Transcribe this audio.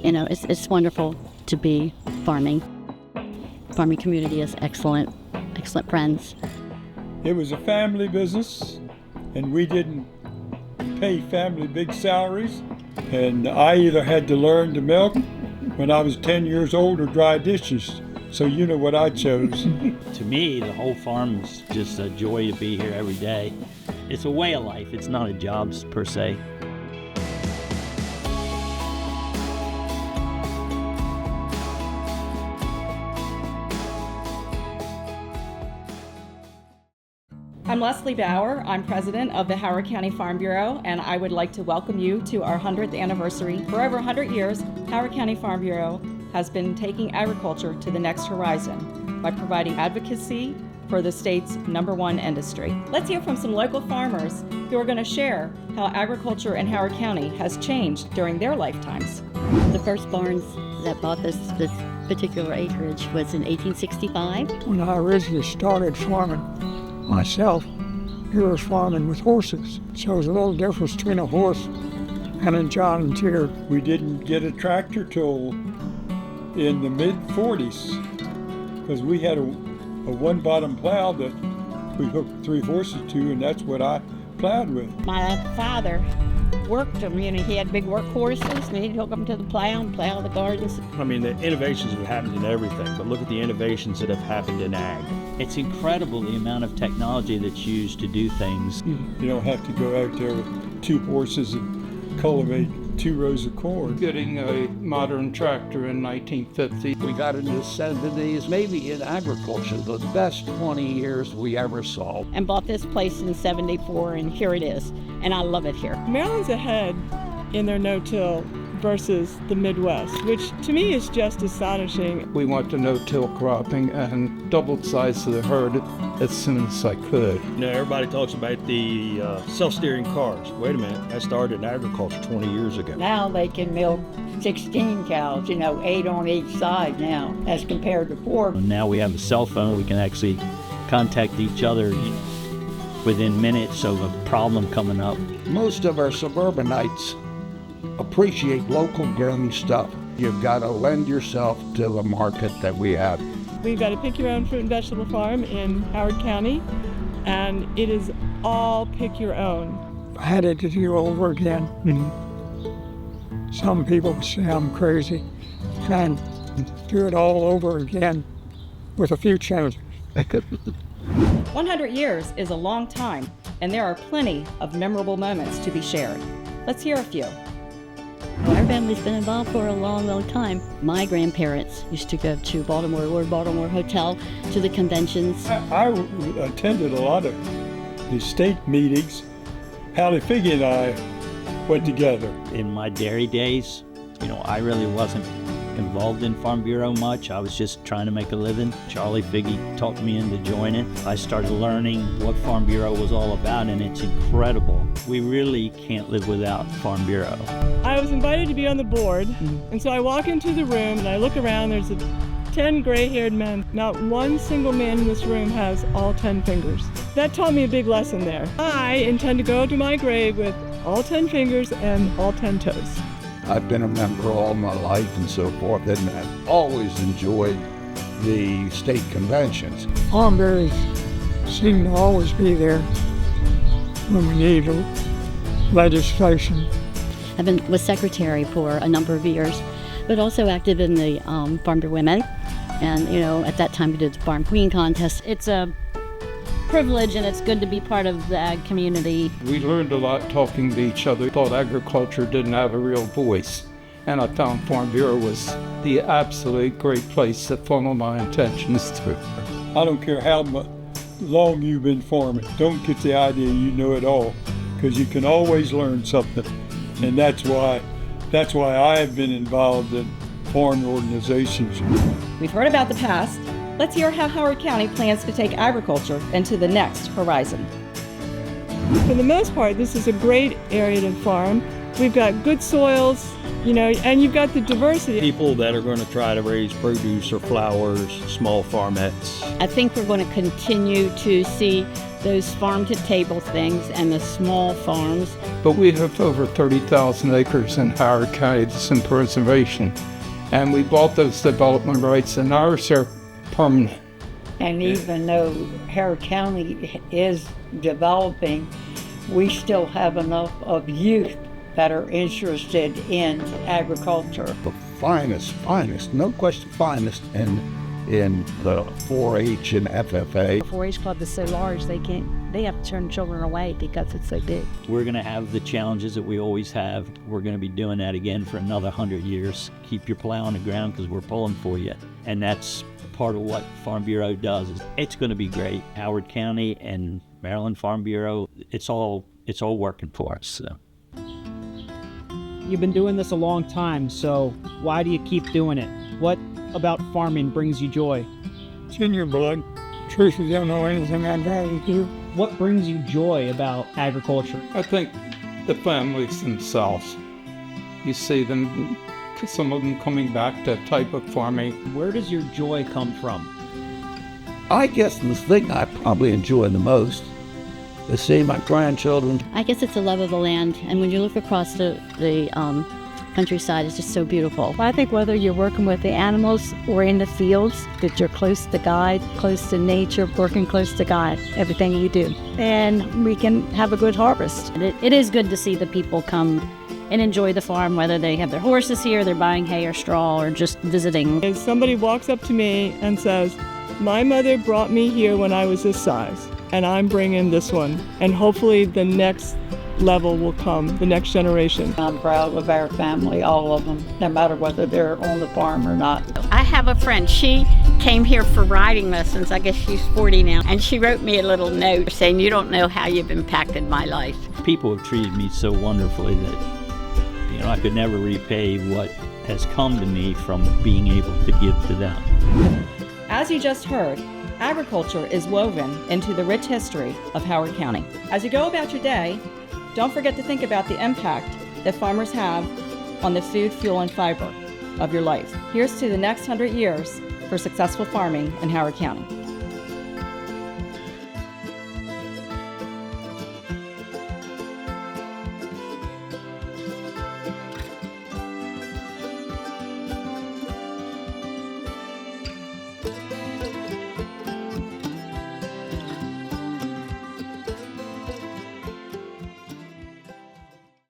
It's wonderful to be farming. Farming community is excellent friends. It was a family business, and we didn't pay family big salaries. And I either had to learn to milk when I was 10 years old or dry dishes. So you know what I chose. To me, the whole farm is just a joy to be here every day. It's a way of life. It's not a job per se. I'm Leslie Bauer. I'm president of the Howard County Farm Bureau, and I would like to welcome you to our 100th anniversary. For over 100 years, Howard County Farm Bureau has been taking agriculture to the next horizon by providing advocacy for the state's #1 industry. Let's hear from some local farmers who are going to share how agriculture in Howard County has changed during their lifetimes. The first barns that bought this particular acreage was in 1865. When I originally started farming myself, he was farming with horses. So there's a little difference between a horse and a John Deere. We didn't get a tractor till in the mid-40s because we had a one-bottom plow that we hooked 3 horses to, and that's what I plowed with. My father worked them, he had big work horses, and he'd hook them to the plow and plow the gardens. I mean, the innovations have happened in everything, but look at the innovations that have happened in ag. It's incredible the amount of technology that's used to do things. You don't have to go out there with 2 horses and cultivate 2 rows of corn. Getting a modern tractor in 1950. We got into the 70s, maybe in agriculture, the best 20 years we ever saw. And bought this place in '74, and here it is. And I love it here. Maryland's ahead in their no-till versus the Midwest, which to me is just astonishing. We went to no-till cropping and doubled the size of the herd as soon as I could. Everybody talks about the self-steering cars. Wait a minute, that started in agriculture 20 years ago. Now they can milk 16 cows, 8 on each side now, as compared to 4. Now we have a cell phone. We can actually contact each other within minutes of a problem coming up. Most of our suburbanites appreciate local grown stuff. You've got to lend yourself to the market that we have. We've got a pick your own fruit and vegetable farm in Howard County, and it is all pick your own. If I had it to do over again, some people would say I'm crazy, and do it all over again with a few changes. 100 years is a long time, and there are plenty of memorable moments to be shared. Let's hear a few. Our family's been involved for a long time. My grandparents used to go to Lord Baltimore Hotel, to the conventions. I attended a lot of the state meetings. Hallie Figgy and I went together. In my dairy days, I really wasn't involved in Farm Bureau much. I was just trying to make a living. Charlie Figgy talked me into joining. I started learning what Farm Bureau was all about, and it's incredible. We really can't live without Farm Bureau. I was invited to be on the board, and so I walk into the room and I look around. There's 10 gray-haired men. Not one single man in this room has all 10 fingers. That taught me a big lesson there. I intend to go to my grave with all 10 fingers and all 10 toes. I've been a member all my life and so forth, and I've always enjoyed the state conventions. Farm berries seem to always be there when we need legislation. I was secretary for a number of years, but also active in the Farm to Women. And, at that time we did the Farm Queen contest. It's a privilege, and it's good to be part of the ag community. We learned a lot talking to each other. Thought agriculture didn't have a real voice, and I found Farm Bureau was the absolute great place to funnel my intentions to. I don't care how long you've been farming. Don't get the idea you know it all, because you can always learn something. And that's why I've been involved in farm organizations. We've heard about the past. Let's hear how Howard County plans to take agriculture into the next horizon. For the most part, this is a great area to farm. We've got good soils, and you've got the diversity. People that are going to try to raise produce or flowers, small farmettes. I think we're going to continue to see those farm-to-table things and the small farms. But we have over 30,000 acres in Howard County that's in preservation. And we bought those development rights, and ours are permanent. And even though Howard County is developing, we still have enough of youth that are interested in agriculture. The finest, no question finest in the 4-H and FFA. The 4-H club is so large they have to turn children away because it's so big. We're going to have the challenges that we always have. We're going to be doing that again for another 100 years. Keep your plow on the ground because we're pulling for you. And that's part of what Farm Bureau does. It's going to be great. Howard County and Maryland Farm Bureau, it's all working for us. So. You've been doing this a long time, so why do you keep doing it? What about farming brings you joy? It's in your blood. Truth is, you don't know anything I'd rather do. What brings you joy about agriculture? I think the families themselves. You see them, some of them coming back to type of farming. Where does your joy come from? I guess the thing I probably enjoy the most is seeing my grandchildren. I guess it's the love of the land, and when you look across the countryside, it's just so beautiful. Well, I think whether you're working with the animals or in the fields, that you're close to God, close to nature, working close to God, everything you do. And we can have a good harvest. It is good to see the people come and enjoy the farm, whether they have their horses here, they're buying hay or straw, or just visiting. If somebody walks up to me and says, my mother brought me here when I was this size, and I'm bringing this one, and hopefully the next level will come, the next generation. I'm proud of our family, all of them, no matter whether they're on the farm or not. I have a friend. She came here for riding lessons. I guess she's 40 now. And she wrote me a little note saying, you don't know how you've impacted my life. People have treated me so wonderfully that I could never repay what has come to me from being able to give to them. As you just heard, agriculture is woven into the rich history of Howard County. As you go about your day, don't forget to think about the impact that farmers have on the food, fuel, and fiber of your life. Here's to the next 100 years for successful farming in Howard County.